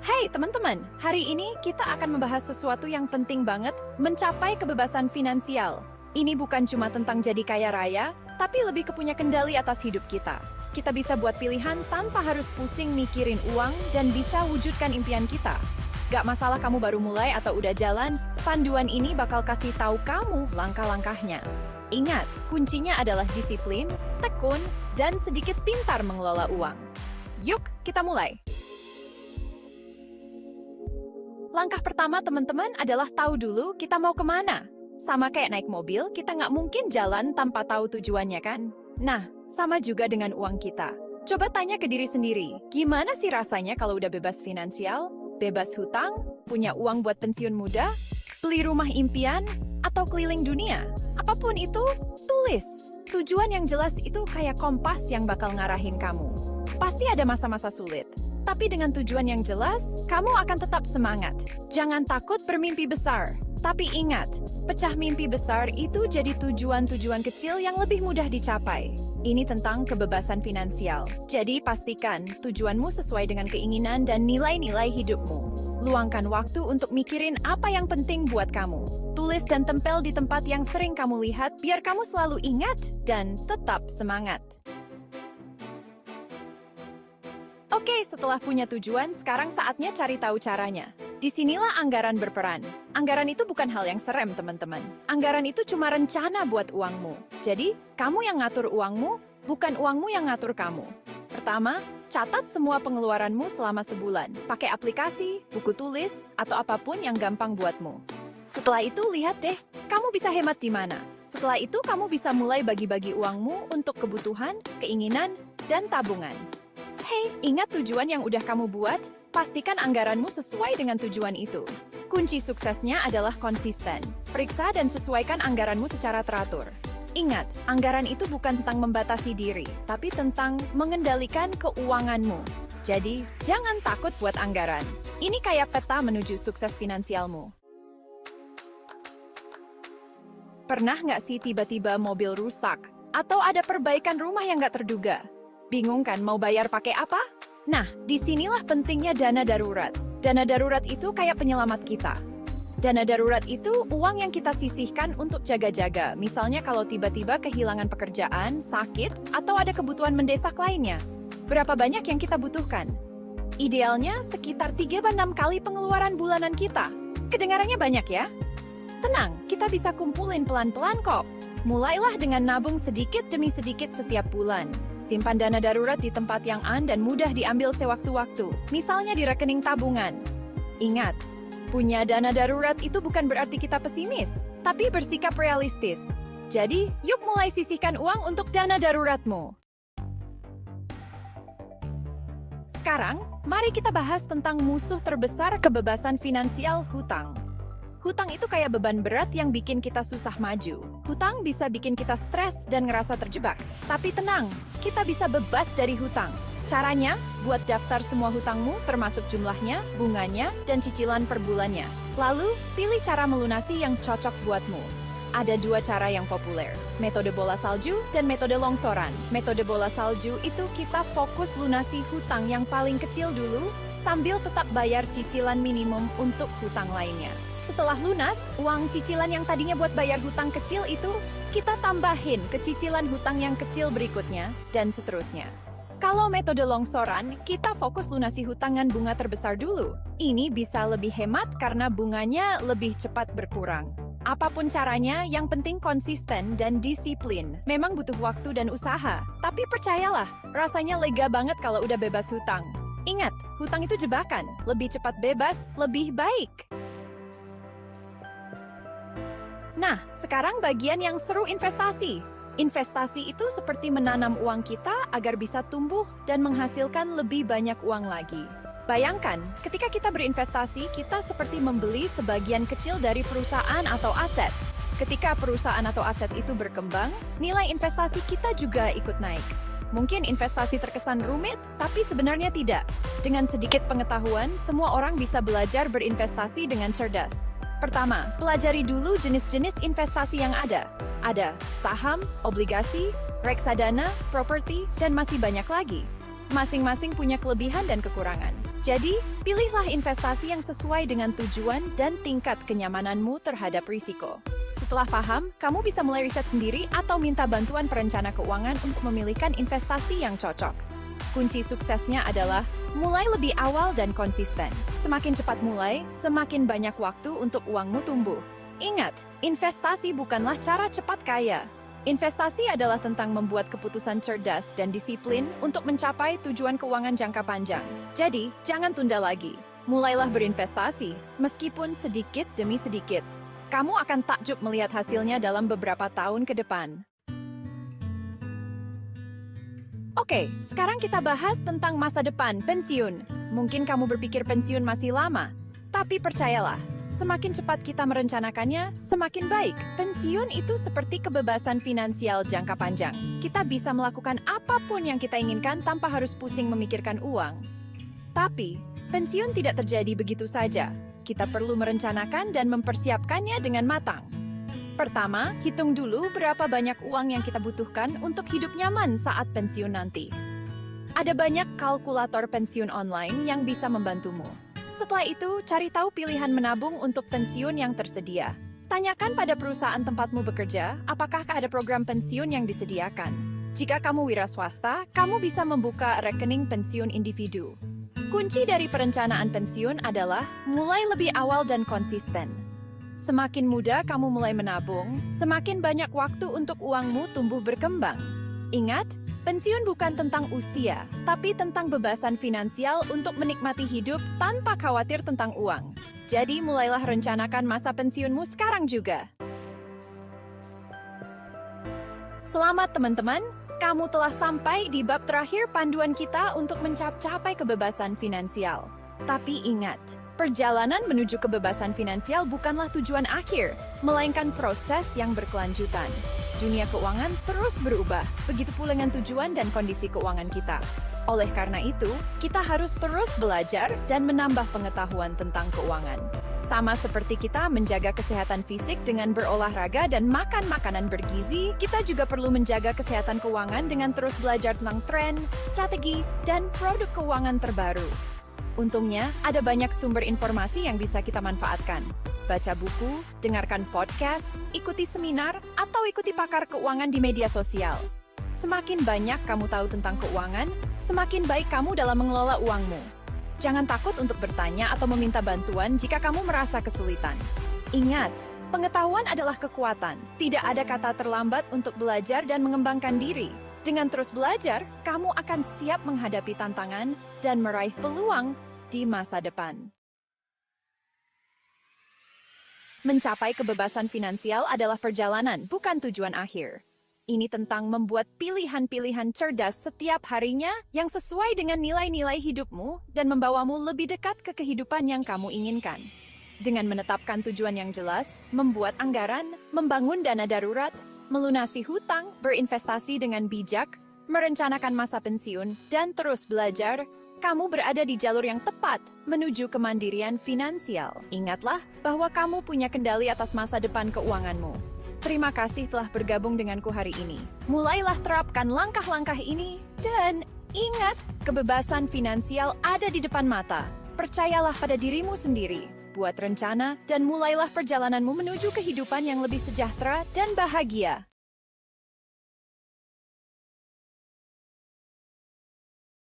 Hai teman-teman, hari ini kita akan membahas sesuatu yang penting banget, mencapai kebebasan finansial. Ini bukan cuma tentang jadi kaya raya, tapi lebih ke punya kendali atas hidup kita. Kita bisa buat pilihan tanpa harus pusing mikirin uang dan bisa wujudkan impian kita. Gak masalah kamu baru mulai atau udah jalan, panduan ini bakal kasih tahu kamu langkah-langkahnya. Ingat, kuncinya adalah disiplin, tekun, dan sedikit pintar mengelola uang. Yuk, kita mulai! Langkah pertama teman-teman adalah tahu dulu kita mau kemana. Sama kayak naik mobil, kita nggak mungkin jalan tanpa tahu tujuannya kan? Nah, sama juga dengan uang kita. Coba tanya ke diri sendiri, gimana sih rasanya kalau udah bebas finansial? Bebas hutang? Punya uang buat pensiun muda? Beli rumah impian? Atau keliling dunia? Apapun itu, tulis. Tujuan yang jelas itu kayak kompas yang bakal ngarahin kamu. Pasti ada masa-masa sulit. Tapi dengan tujuan yang jelas, kamu akan tetap semangat. Jangan takut bermimpi besar. Tapi ingat, pecah mimpi besar itu jadi tujuan-tujuan kecil yang lebih mudah dicapai. Ini tentang kebebasan finansial. Jadi pastikan tujuanmu sesuai dengan keinginan dan nilai-nilai hidupmu. Luangkan waktu untuk mikirin apa yang penting buat kamu. Tulis dan tempel di tempat yang sering kamu lihat biar kamu selalu ingat dan tetap semangat. Oke, setelah punya tujuan, sekarang saatnya cari tahu caranya. Disinilah anggaran berperan. Anggaran itu bukan hal yang serem, teman-teman. Anggaran itu cuma rencana buat uangmu. Jadi, kamu yang ngatur uangmu, bukan uangmu yang ngatur kamu. Pertama, catat semua pengeluaranmu selama sebulan. Pakai aplikasi, buku tulis, atau apapun yang gampang buatmu. Setelah itu, lihat deh, kamu bisa hemat di mana. Setelah itu, kamu bisa mulai bagi-bagi uangmu untuk kebutuhan, keinginan, dan tabungan. Hei, ingat tujuan yang udah kamu buat? Pastikan anggaranmu sesuai dengan tujuan itu. Kunci suksesnya adalah konsisten. Periksa dan sesuaikan anggaranmu secara teratur. Ingat, anggaran itu bukan tentang membatasi diri, tapi tentang mengendalikan keuanganmu. Jadi, jangan takut buat anggaran. Ini kayak peta menuju sukses finansialmu. Pernah nggak sih tiba-tiba mobil rusak? Atau ada perbaikan rumah yang nggak terduga? Bingung kan mau bayar pakai apa? Nah, disinilah pentingnya dana darurat. Dana darurat itu kayak penyelamat kita. Dana darurat itu uang yang kita sisihkan untuk jaga-jaga. Misalnya kalau tiba-tiba kehilangan pekerjaan, sakit, atau ada kebutuhan mendesak lainnya. Berapa banyak yang kita butuhkan? Idealnya sekitar 3-6 kali pengeluaran bulanan kita. Kedengarannya banyak ya? Tenang, kita bisa kumpulin pelan-pelan kok. Mulailah dengan nabung sedikit demi sedikit setiap bulan. Simpan dana darurat di tempat yang aman dan mudah diambil sewaktu-waktu, misalnya di rekening tabungan. Ingat, punya dana darurat itu bukan berarti kita pesimis, tapi bersikap realistis. Jadi, yuk mulai sisihkan uang untuk dana daruratmu. Sekarang, mari kita bahas tentang musuh terbesar kebebasan finansial, hutang. Hutang itu kayak beban berat yang bikin kita susah maju. Hutang bisa bikin kita stres dan ngerasa terjebak. Tapi tenang, kita bisa bebas dari hutang. Caranya, buat daftar semua hutangmu termasuk jumlahnya, bunganya, dan cicilan per bulannya. Lalu, pilih cara melunasi yang cocok buatmu. Ada 2 cara yang populer, metode bola salju dan metode longsoran. Metode bola salju itu kita fokus lunasi hutang yang paling kecil dulu, sambil tetap bayar cicilan minimum untuk hutang lainnya. Setelah lunas, uang cicilan yang tadinya buat bayar hutang kecil itu, kita tambahin ke cicilan hutang yang kecil berikutnya, dan seterusnya. Kalau metode longsoran, kita fokus lunasi hutangan bunga terbesar dulu. Ini bisa lebih hemat karena bunganya lebih cepat berkurang. Apapun caranya, yang penting konsisten dan disiplin. Memang butuh waktu dan usaha, tapi percayalah, rasanya lega banget kalau udah bebas hutang. Ingat, hutang itu jebakan. Lebih cepat bebas, lebih baik. Nah, sekarang bagian yang seru investasi. Investasi itu seperti menanam uang kita agar bisa tumbuh dan menghasilkan lebih banyak uang lagi. Bayangkan, ketika kita berinvestasi, kita seperti membeli sebagian kecil dari perusahaan atau aset. Ketika perusahaan atau aset itu berkembang, nilai investasi kita juga ikut naik. Mungkin investasi terkesan rumit, tapi sebenarnya tidak. Dengan sedikit pengetahuan, semua orang bisa belajar berinvestasi dengan cerdas. Pertama, pelajari dulu jenis-jenis investasi yang ada. Ada saham, obligasi, reksadana, properti, dan masih banyak lagi. Masing-masing punya kelebihan dan kekurangan. Jadi, pilihlah investasi yang sesuai dengan tujuan dan tingkat kenyamananmu terhadap risiko. Setelah paham, kamu bisa mulai riset sendiri atau minta bantuan perencana keuangan untuk memilihkan investasi yang cocok. Kunci suksesnya adalah mulai lebih awal dan konsisten. Semakin cepat mulai, semakin banyak waktu untuk uangmu tumbuh. Ingat, investasi bukanlah cara cepat kaya. Investasi adalah tentang membuat keputusan cerdas dan disiplin untuk mencapai tujuan keuangan jangka panjang. Jadi, jangan tunda lagi. Mulailah berinvestasi, meskipun sedikit demi sedikit. Kamu akan takjub melihat hasilnya dalam beberapa tahun ke depan. Oke, sekarang kita bahas tentang masa depan pensiun. Mungkin kamu berpikir pensiun masih lama, tapi percayalah, semakin cepat kita merencanakannya, semakin baik. Pensiun itu seperti kebebasan finansial jangka panjang. Kita bisa melakukan apapun yang kita inginkan tanpa harus pusing memikirkan uang. Tapi, pensiun tidak terjadi begitu saja. Kita perlu merencanakan dan mempersiapkannya dengan matang. Pertama, hitung dulu berapa banyak uang yang kita butuhkan untuk hidup nyaman saat pensiun nanti. Ada banyak kalkulator pensiun online yang bisa membantumu. Setelah itu, cari tahu pilihan menabung untuk pensiun yang tersedia. Tanyakan pada perusahaan tempatmu bekerja, apakah ada program pensiun yang disediakan. Jika kamu wira swasta, kamu bisa membuka rekening pensiun individu. Kunci dari perencanaan pensiun adalah mulai lebih awal dan konsisten. Semakin muda kamu mulai menabung, semakin banyak waktu untuk uangmu tumbuh berkembang. Ingat, pensiun bukan tentang usia, tapi tentang bebasan finansial untuk menikmati hidup tanpa khawatir tentang uang. Jadi mulailah rencanakan masa pensiunmu sekarang juga. Selamat teman-teman, kamu telah sampai di bab terakhir panduan kita untuk mencapai kebebasan finansial. Tapi ingat, perjalanan menuju kebebasan finansial bukanlah tujuan akhir, melainkan proses yang berkelanjutan. Dunia keuangan terus berubah, begitu pula dengan tujuan dan kondisi keuangan kita. Oleh karena itu, kita harus terus belajar dan menambah pengetahuan tentang keuangan. Sama seperti kita menjaga kesehatan fisik dengan berolahraga dan makan makanan bergizi, kita juga perlu menjaga kesehatan keuangan dengan terus belajar tentang tren, strategi, dan produk keuangan terbaru. Untungnya, ada banyak sumber informasi yang bisa kita manfaatkan. Baca buku, dengarkan podcast, ikuti seminar, atau ikuti pakar keuangan di media sosial. Semakin banyak kamu tahu tentang keuangan, semakin baik kamu dalam mengelola uangmu. Jangan takut untuk bertanya atau meminta bantuan jika kamu merasa kesulitan. Ingat, pengetahuan adalah kekuatan. Tidak ada kata terlambat untuk belajar dan mengembangkan diri. Dengan terus belajar, kamu akan siap menghadapi tantangan dan meraih peluang di masa depan. Mencapai kebebasan finansial adalah perjalanan, bukan tujuan akhir. Ini tentang membuat pilihan-pilihan cerdas setiap harinya yang sesuai dengan nilai-nilai hidupmu dan membawamu lebih dekat ke kehidupan yang kamu inginkan. Dengan menetapkan tujuan yang jelas, membuat anggaran, membangun dana darurat, melunasi hutang, berinvestasi dengan bijak, merencanakan masa pensiun, dan terus belajar, kamu berada di jalur yang tepat menuju kemandirian finansial. Ingatlah bahwa kamu punya kendali atas masa depan keuanganmu. Terima kasih telah bergabung denganku hari ini. Mulailah terapkan langkah-langkah ini, dan ingat, kebebasan finansial ada di depan mata. Percayalah pada dirimu sendiri. Buat rencana dan mulailah perjalananmu menuju kehidupan yang lebih sejahtera dan bahagia.